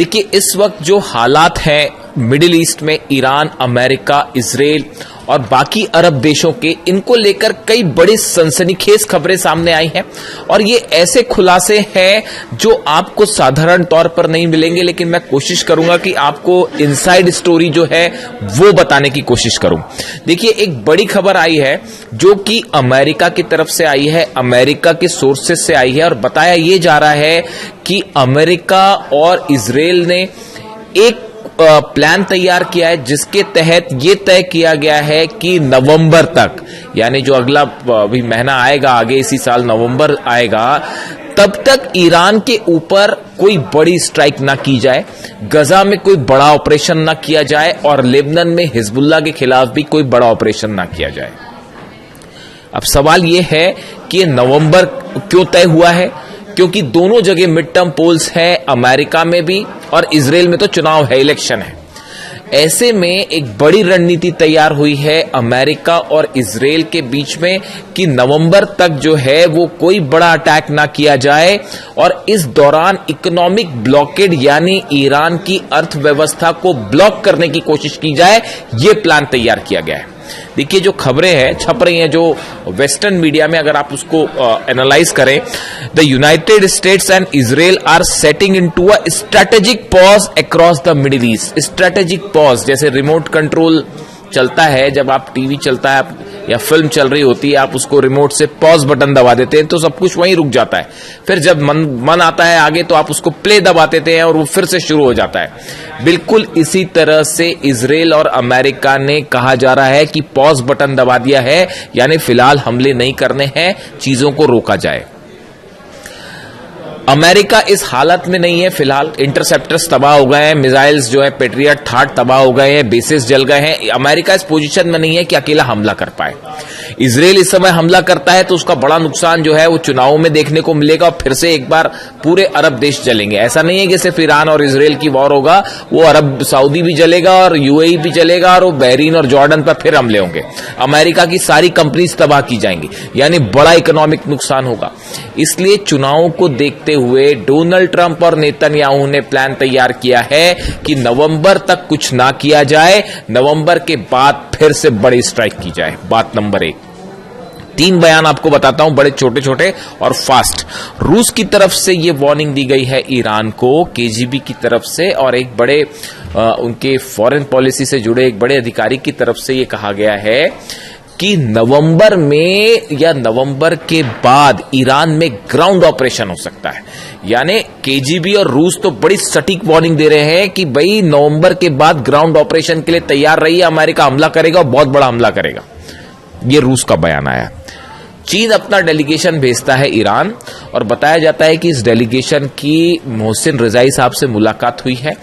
देखिए, इस वक्त जो हालात हैं मिडिल ईस्ट में, ईरान, अमेरिका, इजराइल और बाकी अरब देशों के, इनको लेकर कई बड़ी सनसनीखेज खबरें सामने आई हैं और ये ऐसे खुलासे हैं जो आपको साधारण तौर पर नहीं मिलेंगे, लेकिन मैं कोशिश करूंगा कि आपको इनसाइड स्टोरी जो है वो बताने की कोशिश करूं। देखिए, एक बड़ी खबर आई है जो कि अमेरिका की तरफ से आई है, अमेरिका के सोर्सेज से आई है और बताया ये जा रहा है कि अमेरिका और इजराइल ने एक प्लान तैयार किया है जिसके तहत यह तय किया गया है कि नवंबर तक, यानी जो अगला भी महीना आएगा, आगे इसी साल नवंबर आएगा, तब तक ईरान के ऊपर कोई बड़ी स्ट्राइक ना की जाए, गजा में कोई बड़ा ऑपरेशन ना किया जाए और लेबनान में हिजबुल्लाह के खिलाफ भी कोई बड़ा ऑपरेशन ना किया जाए। अब सवाल यह है कि नवंबर क्यों तय हुआ है? क्योंकि दोनों जगह मिड टर्म पोल्स है, अमेरिका में भी और इजराइल में तो चुनाव है, इलेक्शन है। ऐसे में एक बड़ी रणनीति तैयार हुई है अमेरिका और इजराइल के बीच में कि नवंबर तक जो है वो कोई बड़ा अटैक ना किया जाए और इस दौरान इकोनॉमिक ब्लॉकेड यानी ईरान की अर्थव्यवस्था को ब्लॉक करने की कोशिश की जाए। ये प्लान तैयार किया गया है। देखिए, जो खबरें हैं छप रही हैं जो वेस्टर्न मीडिया में, अगर आप उसको एनालाइज करें, the United States and Israel are setting into a strategic pause across the Middle East. Strategic pause जैसे रिमोट कंट्रोल चलता है, जब आप टीवी चलता है या फिल्म चल रही होती है, आप उसको रिमोट से पॉज बटन दबा देते हैं तो सब कुछ वहीं रुक जाता है। फिर जब मन आता है आगे तो आप उसको प्ले दबा देते हैं और वो फिर से शुरू हो जाता है। बिल्कुल इसी तरह से इजराइल और अमेरिका ने कहा जा रहा है कि पॉज बटन दबा दिया है, यानी फिलहाल हमले नहीं करने हैं, चीजों को रोका जाए। अमेरिका इस हालत में नहीं है फिलहाल, इंटरसेप्टर्स तबाह हो गए हैं, मिसाइल्स जो है पेट्रियट थाट तबाह हो गए हैं, बेसिस जल गए हैं। अमेरिका इस पोजीशन में नहीं है कि अकेला हमला कर पाए। इजराइल इस समय हमला करता है तो उसका बड़ा नुकसान जो है वो चुनावों में देखने को मिलेगा और फिर से एक बार पूरे अरब देश जलेंगे। ऐसा नहीं है कि सिर्फ ईरान और इजराइल की वॉर होगा, वो अरब सऊदी भी जलेगा और यूएई भी जलेगा और वो बहरीन और जॉर्डन पर फिर हमले होंगे। अमेरिका की सारी कंपनीज तबाह की जाएंगी, यानी बड़ा इकोनॉमिक नुकसान होगा। इसलिए चुनावों को देखते हुए डोनाल्ड ट्रंप और नेतन्याहू ने प्लान तैयार किया है कि नवंबर तक कुछ ना किया जाए, नवंबर के बाद फिर से बड़ी स्ट्राइक की जाए। बात नंबर 1। 3 बयान आपको बताता हूं, बड़े छोटे छोटे और फास्ट। रूस की तरफ से यह वार्निंग दी गई है ईरान को, केजीबी की तरफ से, और एक बड़े उनके फॉरेन पॉलिसी से जुड़े एक बड़े अधिकारी की तरफ से यह कहा गया है कि नवंबर में या नवंबर के बाद ईरान में ग्राउंड ऑपरेशन हो सकता है। यानी केजीबी और रूस तो बड़ी सटीक वार्निंग दे रहे हैं कि भाई नवंबर के बाद ग्राउंड ऑपरेशन के लिए तैयार रहिए, अमेरिका हमला करेगा और बहुत बड़ा हमला करेगा। ये रूस का बयान आया। चीन अपना डेलीगेशन भेजता है ईरान और बताया जाता है कि इस डेलीगेशन की मोहसिन रजाई साहब से मुलाकात हुई है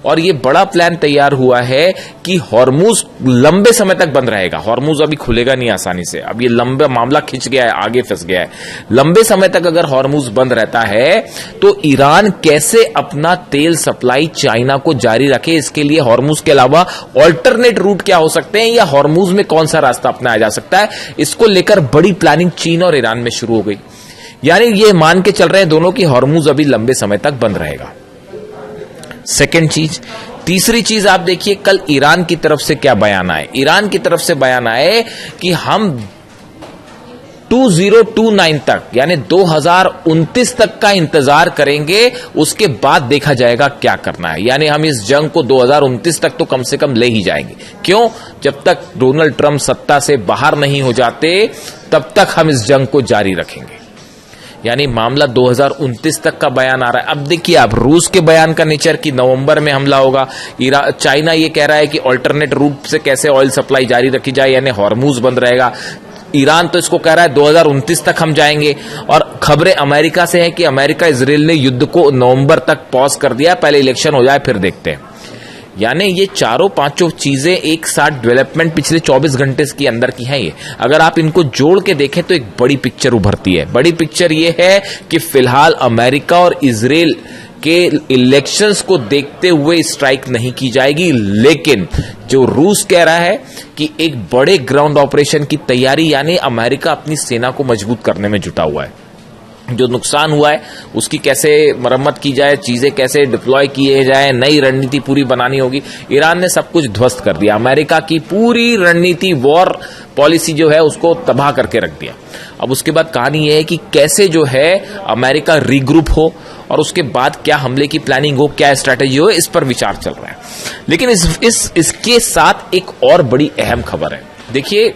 और ये बड़ा प्लान तैयार हुआ है कि हॉर्मुज लंबे समय तक बंद रहेगा। हॉर्मुज अभी खुलेगा नहीं आसानी से, अब ये लंबा मामला खिंच गया है, आगे फंस गया है। लंबे समय तक अगर हॉर्मुज बंद रहता है तो ईरान कैसे अपना तेल सप्लाई चाइना को जारी रखे, इसके लिए हॉर्मुज के अलावा ऑल्टरनेट रूट क्या हो सकते हैं या हॉर्मुज में कौन सा रास्ता अपनाया जा सकता है, इसको लेकर बड़ी प्लानिंग चीन और ईरान में शुरू हो गई। यानी ये मान के चल रहे हैं दोनों की हॉर्मुज अभी लंबे समय तक बंद रहेगा। सेकेंड चीज। तीसरी चीज आप देखिए, कल ईरान की तरफ से क्या बयान आए। ईरान की तरफ से बयान आए कि हम 2029 तक यानी 2029 तक का इंतजार करेंगे, उसके बाद देखा जाएगा क्या करना है। यानी हम इस जंग को 2029 तक तो कम से कम ले ही जाएंगे। क्यों? जब तक डोनाल्ड ट्रंप सत्ता से बाहर नहीं हो जाते तब तक हम इस जंग को जारी रखेंगे। यानी मामला 2029 तक का बयान आ रहा है। अब देखिए आप रूस के बयान का नेचर कि नवंबर में हमला होगा। चाइना ये कह रहा है कि अल्टरनेट रूट से कैसे ऑयल सप्लाई जारी रखी जाए, यानी हॉर्मुज बंद रहेगा। ईरान तो इसको कह रहा है 2029 तक हम जाएंगे। और खबरें अमेरिका से हैं कि अमेरिका इजराइल ने युद्ध को नवंबर तक पॉज कर दिया, पहले इलेक्शन हो जाए फिर देखते हैं। यानी ये चारों पांचों चीजें एक साथ डेवलपमेंट पिछले 24 घंटे के अंदर की हैं। ये अगर आप इनको जोड़ के देखें तो एक बड़ी पिक्चर उभरती है। बड़ी पिक्चर ये है कि फिलहाल अमेरिका और इजराइल के इलेक्शंस को देखते हुए स्ट्राइक नहीं की जाएगी, लेकिन जो रूस कह रहा है कि एक बड़े ग्राउंड ऑपरेशन की तैयारी, यानी अमेरिका अपनी सेना को मजबूत करने में जुटा हुआ है। जो नुकसान हुआ है उसकी कैसे मरम्मत की जाए, चीजें कैसे डिप्लॉय किए जाए, नई रणनीति पूरी बनानी होगी। ईरान ने सब कुछ ध्वस्त कर दिया, अमेरिका की पूरी रणनीति, वॉर पॉलिसी जो है उसको तबाह करके रख दिया। अब उसके बाद कहानी ये है कि कैसे जो है अमेरिका रीग्रुप हो और उसके बाद क्या हमले की प्लानिंग हो, क्या स्ट्रैटेजी हो, इस पर विचार चल रहा है। लेकिन इसके साथ एक और बड़ी अहम खबर है। देखिए,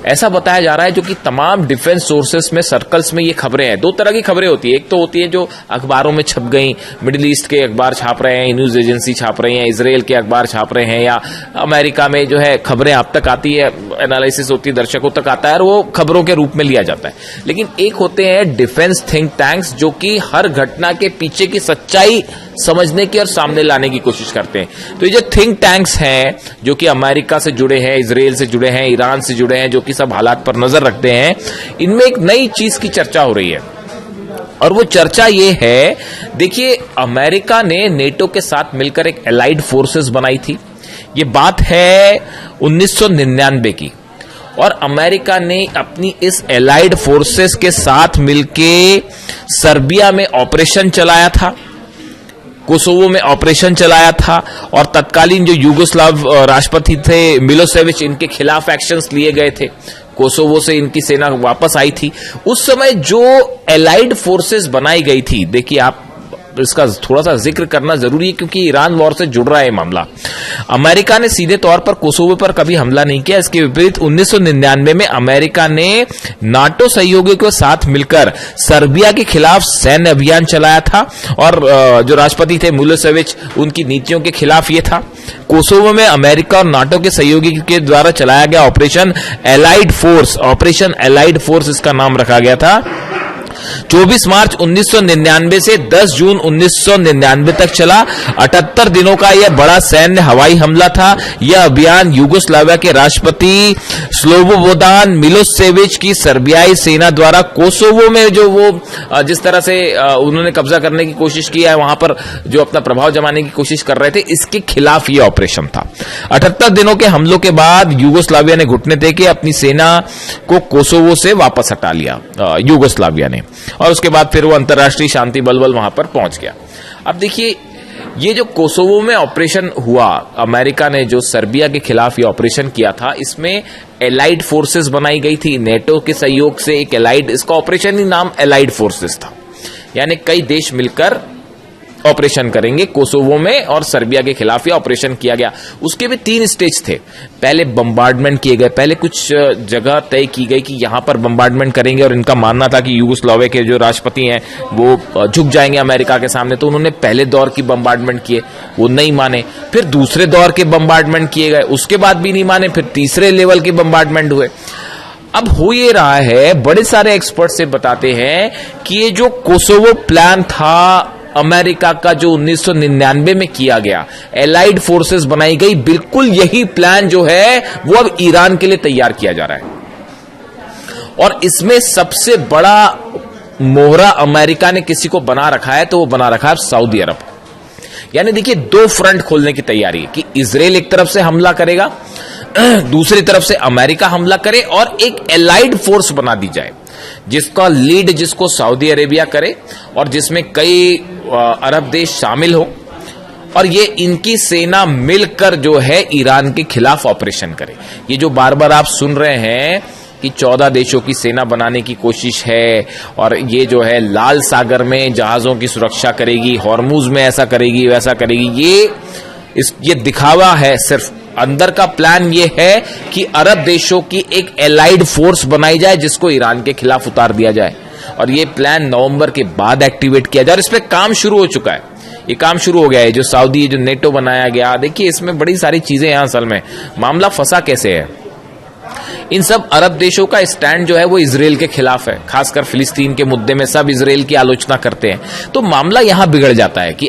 ऐसा बताया जा रहा है, जो कि तमाम डिफेंस सोर्सेस में, सर्कल्स में ये खबरें हैं। दो तरह की खबरें होती है, एक तो होती है जो अखबारों में छप गई, मिडिल ईस्ट के अखबार छाप रहे हैं, न्यूज एजेंसी छाप रही हैं, इसराइल के अखबार छाप रहे हैं, या अमेरिका में जो है खबरें आप तक आती है, एनालिसिस होती है, दर्शकों तक आता है और वो खबरों के रूप में लिया जाता है। लेकिन एक होते हैं डिफेंस थिंक टैंक्स, जो कि हर घटना के पीछे की सच्चाई समझने की और सामने लाने की कोशिश करते हैं। तो ये जो थिंक टैंक्स हैं, जो कि अमेरिका से जुड़े हैं, इसराइल से जुड़े हैं, ईरान से जुड़े हैं, जो कि सब हालात पर नजर रखते हैं, इनमें एक नई चीज की चर्चा हो रही है। और वो चर्चा ये है, देखिए, अमेरिका ने नेटो के साथ मिलकर एक एलाइड फोर्सेस बनाई थी। ये बात है 1999 की, और अमेरिका ने अपनी इस एलाइड फोर्सेस के साथ मिलके सर्बिया में ऑपरेशन चलाया था, कोसोवो में ऑपरेशन चलाया था, और तत्कालीन जो यूगोस्लाव राष्ट्रपति थे मिलोसेविच, इनके खिलाफ एक्शंस लिए गए थे। कोसोवो से इनकी सेना वापस आई थी। उस समय जो एलाइड फोर्सेस बनाई गई थी, देखिए आप इसका थोड़ा सा जिक्र करना जरूरी है क्योंकि ईरान वॉर से जुड़ रहा है मामला। अमेरिका ने सीधे तौर पर कोसोवो पर कभी हमला नहीं किया। इसके विपरीत 1999 में अमेरिका ने नाटो सहयोगियों के साथ मिलकर सर्बिया के खिलाफ सैन्य अभियान चलाया था, और जो राष्ट्रपति थे मिलोसेविच, उनकी नीतियों के खिलाफ ये था। कोसोवो में अमेरिका और नाटो के सहयोगी के द्वारा चलाया गया ऑपरेशन एलाइड फोर्स इसका नाम रखा गया था। 24 मार्च 1999 से 10 जून 1999 तक चला। 78 दिनों का यह बड़ा सैन्य हवाई हमला था। यह अभियान यूगोस्लाविया के राष्ट्रपति स्लोबोदान मिलोसेविच की सर्बियाई सेना द्वारा कोसोवो में जो वो जिस तरह से उन्होंने कब्जा करने की कोशिश की है, वहां पर जो अपना प्रभाव जमाने की कोशिश कर रहे थे, इसके खिलाफ यह ऑपरेशन था। 78 दिनों के हमलों के बाद यूगोस्लाविया ने घुटने टेके अपनी सेना को कोसोवो से वापस हटा लिया, यूगोस्लाविया ने, और उसके बाद फिर वो अंतर्राष्ट्रीय शांति बलबल वहां पर पहुंच गया। अब देखिए, ये जो कोसोवो में ऑपरेशन हुआ, अमेरिका ने जो सर्बिया के खिलाफ ये ऑपरेशन किया था, इसमें एलाइड फोर्सेस बनाई गई थी नेटो के सहयोग से। एक एलाइड, इसका ऑपरेशन ही नाम एलाइड फोर्सेस था, यानी कई देश मिलकर ऑपरेशन करेंगे कोसोवो में, और सर्बिया के खिलाफ ये ऑपरेशन किया गया। उसके भी 3 स्टेज थे। पहले बम्बार्डमेंट किए गए, पहले कुछ जगह तय की गई कि यहां पर बम्बार्डमेंट करेंगे, और इनका मानना था कि यूगोस्लाविया के जो राष्ट्रपति हैं वो झुक जाएंगे अमेरिका के सामने, तो उन्होंने पहले दौर की बम्बार्डमेंट किए, वो नहीं माने। फिर दूसरे दौर के बम्बार्डमेंट किए गए, उसके बाद भी नहीं माने। फिर तीसरे लेवल के बम्बार्डमेंट हुए। अब हो ये रहा है, बड़े सारे एक्सपर्ट से बताते हैं कि ये जो कोसोवो प्लान था अमेरिका का, जो 1999 में किया गया, एलाइड फोर्सेस बनाई गई, बिल्कुल यही प्लान जो है वो अब ईरान के लिए तैयार किया जा रहा है। और इसमें सबसे बड़ा मोहरा अमेरिका ने किसी को बना रखा है, तो वो बना रखा है सऊदी अरब। यानी देखिए, 2 फ्रंट खोलने की तैयारी है कि इजराइल एक तरफ से हमला करेगा, दूसरी तरफ से अमेरिका हमला करे, और एक एलाइड फोर्स बना दी जाए जिसका लीड जिसको सऊदी अरेबिया करे, और जिसमें कई अरब देश शामिल हो, और ये इनकी सेना मिलकर जो है ईरान के खिलाफ ऑपरेशन करे। ये जो बार बार आप सुन रहे हैं कि 14 देशों की सेना बनाने की कोशिश है, और ये जो है लाल सागर में जहाजों की सुरक्षा करेगी, हॉर्मुज में ऐसा करेगी, वैसा करेगी, ये दिखावा है सिर्फ। अंदर का प्लान ये है कि अरब देशों की एक एलाइड फोर्स बनाई जाए जिसको ईरान के खिलाफ उतार दिया जाए, और ये प्लान नवंबर के बाद एक्टिवेट किया जाए। और इस पे काम शुरू हो चुका है, ये काम शुरू हो गया है। जो सऊदी, जो नेटो बनाया गया, देखिए इसमें बड़ी सारी चीजें हैं। असल में मामला फंसा कैसे है, इन सब अरब देशों का स्टैंड जो है वो इजराइल के खिलाफ है, खासकर फिलिस्तीन के मुद्दे में सब इजराइल की आलोचना करते हैं। तो मामला यहां बिगड़ जाता है कि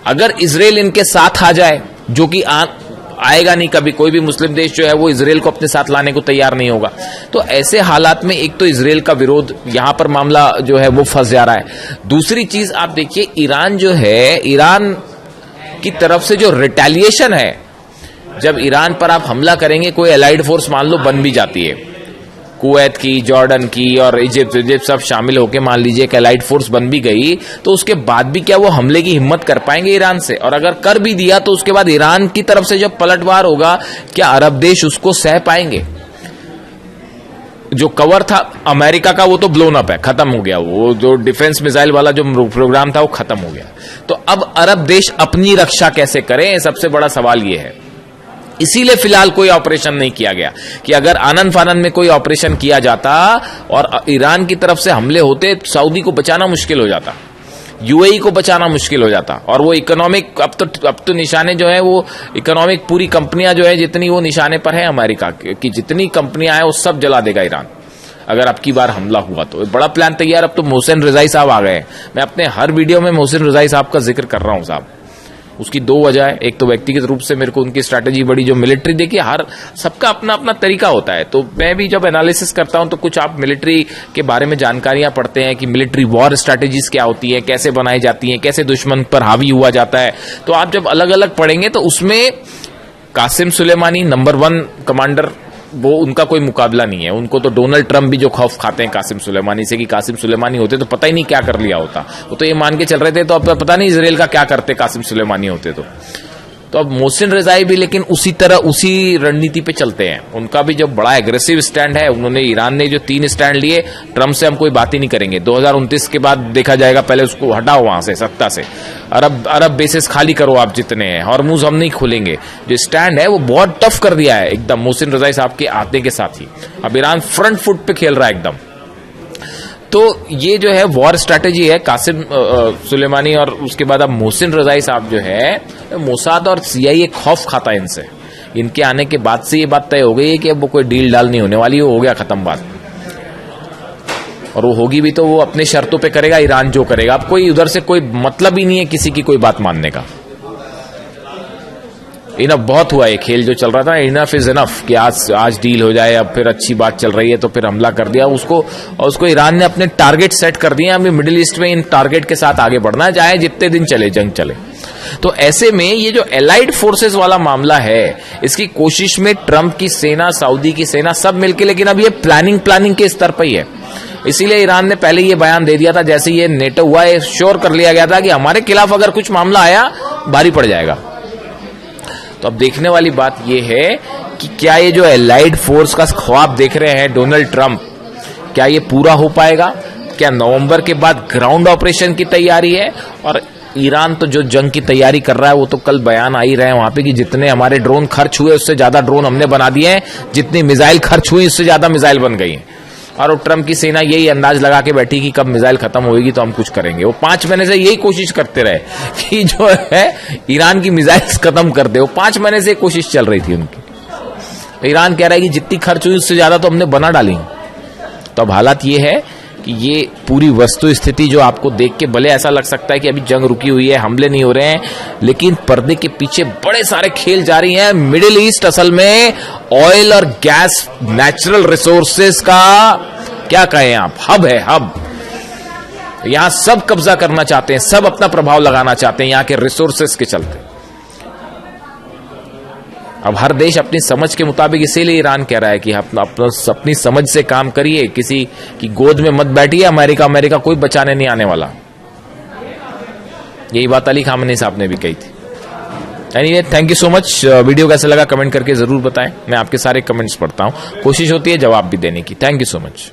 अगर इजराइल इनके साथ आ जाए, जो कि आएगा नहीं कभी, कोई भी मुस्लिम देश जो है वो इजराइल को अपने साथ लाने को तैयार नहीं होगा, तो ऐसे हालात में एक तो इजराइल का विरोध, यहां पर मामला जो है वो फंस जा रहा है। दूसरी चीज आप देखिए, ईरान जो है, ईरान की तरफ से जो रिटेलिएशन है, जब ईरान पर आप हमला करेंगे, कोई एलाइड फोर्स मान लो बन भी जाती है, कुवैत की, जॉर्डन की और इजिप्ट सब शामिल होकर मान लीजिए एक एलाइड फोर्स बन भी गई, तो उसके बाद भी क्या वो हमले की हिम्मत कर पाएंगे ईरान से? और अगर कर भी दिया तो उसके बाद ईरान की तरफ से जब पलटवार होगा, क्या अरब देश उसको सह पाएंगे? जो कवर था अमेरिका का वो तो ब्लोन अप है, खत्म हो गया। वो जो डिफेंस मिसाइल वाला जो प्रोग्राम था वो खत्म हो गया। तो अब अरब देश अपनी रक्षा कैसे करें, सबसे बड़ा सवाल ये है। इसीलिए फिलहाल कोई ऑपरेशन नहीं किया गया कि अगर आनन फानन में कोई ऑपरेशन किया जाता और ईरान की तरफ से हमले होते, सऊदी को बचाना मुश्किल हो जाता, यूएई को बचाना मुश्किल हो जाता। और वो इकोनॉमिक अब तो निशाने जो है वो इकोनॉमिक पूरी कंपनियां जो है जितनी वो निशाने पर है अमेरिका की, जितनी कंपनियां हैं वो सब जला देगा ईरान अगर अब की बार हमला हुआ तो। बड़ा प्लान तैयार। अब तो मोहसिन रजाई साहब आ गए। मैं अपने हर वीडियो में मोहसिन रजाई साहब का जिक्र कर रहा हूं साहब। उसकी दो वजह है, एक तो व्यक्तिगत रूप से मेरे को उनकी स्ट्रैटेजी बड़ी, जो मिलिट्री, देखिए हर सबका अपना अपना तरीका होता है। तो मैं भी जब एनालिसिस करता हूं तो कुछ आप मिलिट्री के बारे में जानकारियां पढ़ते हैं कि मिलिट्री वॉर स्ट्रैटेजीज क्या होती है, कैसे बनाई जाती हैं, कैसे दुश्मन पर हावी हुआ जाता है। तो आप जब अलग अलग पढ़ेंगे तो उसमें कासिम सुलेमानी नंबर 1 कमांडर, वो उनका कोई मुकाबला नहीं है। उनको तो डोनाल्ड ट्रंप भी जो खौफ खाते हैं कासिम सुलेमानी से, कि कासिम सुलेमानी होते तो पता ही नहीं क्या कर लिया होता। वो तो ये मान के चल रहे थे तो अब पता नहीं इजराइल का क्या करते कासिम सुलेमानी होते तो अब मोहसिन रजाई भी लेकिन उसी तरह उसी रणनीति पे चलते हैं। उनका भी जो बड़ा एग्रेसिव स्टैंड है, उन्होंने ईरान ने जो 3 स्टैंड लिए, ट्रंप से हम कोई बात ही नहीं करेंगे, 2029 के बाद देखा जाएगा, पहले उसको हटाओ वहां से, सत्ता से, अरब बेसिस खाली करो आप जितने हैं, हॉर्मुज हम नहीं खोलेंगे। जो स्टैंड है वो बहुत टफ कर दिया है एकदम मोहसिन रजाई साहब के आते के साथ ही। अब ईरान फ्रंट फुट पे खेल रहा है एकदम। तो ये जो है वॉर स्ट्रैटेजी है कासिम सुलेमानी, और उसके बाद अब मोहसिन रजाई साहब जो है, मोसाद और सीआईए खौफ खाता है इनसे। इनके आने के बाद से ये बात तय हो गई है कि अब वो कोई डील डाल नहीं होने वाली, हो गया खत्म बात। और वो होगी भी तो वो अपने शर्तों पे करेगा, ईरान जो करेगा। अब कोई उधर से कोई मतलब ही नहीं है किसी की कोई बात मानने का। इनफ बहुत हुआ, ये खेल जो चल रहा था, इनफ इज इनफ कि आज डील हो जाए, अब फिर अच्छी बात चल रही है तो फिर हमला कर दिया उसको, और उसको ईरान ने अपने टारगेट सेट कर दिए। अभी मिडिल ईस्ट में इन टारगेट के साथ आगे बढ़ना है, चाहे जितने दिन चले जंग चले। तो ऐसे में ये जो एलाइड फोर्सेस वाला मामला है, इसकी कोशिश में ट्रंप की सेना, सऊदी की सेना सब मिलके, लेकिन अब ये प्लानिंग के स्तर पर ही है। इसीलिए ईरान ने पहले ये बयान दे दिया था, जैसे ये नेटो हुआ, ये श्योर कर लिया गया था कि हमारे खिलाफ अगर कुछ मामला आया भारी पड़ जाएगा। तो अब देखने वाली बात यह है कि क्या ये जो एलाइड फोर्स का ख्वाब देख रहे हैं डोनाल्ड ट्रंप, क्या ये पूरा हो पाएगा? क्या नवंबर के बाद ग्राउंड ऑपरेशन की तैयारी है? और ईरान तो जो जंग की तैयारी कर रहा है, वो तो कल बयान आ ही रहे हैं वहां पे कि जितने हमारे ड्रोन खर्च हुए उससे ज्यादा ड्रोन हमने बना दिए हैं, जितनी मिसाइल खर्च हुई उससे ज्यादा मिसाइल बन गई हैं। और ट्रंप की सेना यही अंदाज लगा के बैठी कि कब मिसाइल खत्म होगी तो हम कुछ करेंगे। वो 5 महीने से यही कोशिश करते रहे कि जो है ईरान की मिसाइल्स खत्म कर दे। वो 5 महीने से कोशिश चल रही थी उनकी। ईरान कह रहा है कि जितनी खर्च हुई उससे ज्यादा तो हमने बना डाली। तो अब हालात ये है कि ये पूरी वस्तु स्थिति जो आपको देख के भले ऐसा लग सकता है कि अभी जंग रुकी हुई है, हमले नहीं हो रहे हैं, लेकिन पर्दे के पीछे बड़े सारे खेल जारी हैं। मिडिल ईस्ट असल में ऑयल और गैस, नेचुरल रिसोर्सेस का क्या कहें आप, हब है, हब। यहां सब कब्जा करना चाहते हैं, सब अपना प्रभाव लगाना चाहते हैं यहां के रिसोर्सेस के चलते। अब हर देश अपनी समझ के मुताबिक, इसीलिए ईरान कह रहा है कि अपनी समझ से काम करिए, किसी की गोद में मत बैठिए। अमेरिका कोई बचाने नहीं आने वाला। यही बात अली खामनी साहब ने भी कही थी। Anyway, thank you so much. Video कैसा लगा कमेंट करके जरूर बताएं। मैं आपके सारे कमेंट्स पढ़ता हूं, कोशिश होती है जवाब भी देने की। Thank you so much.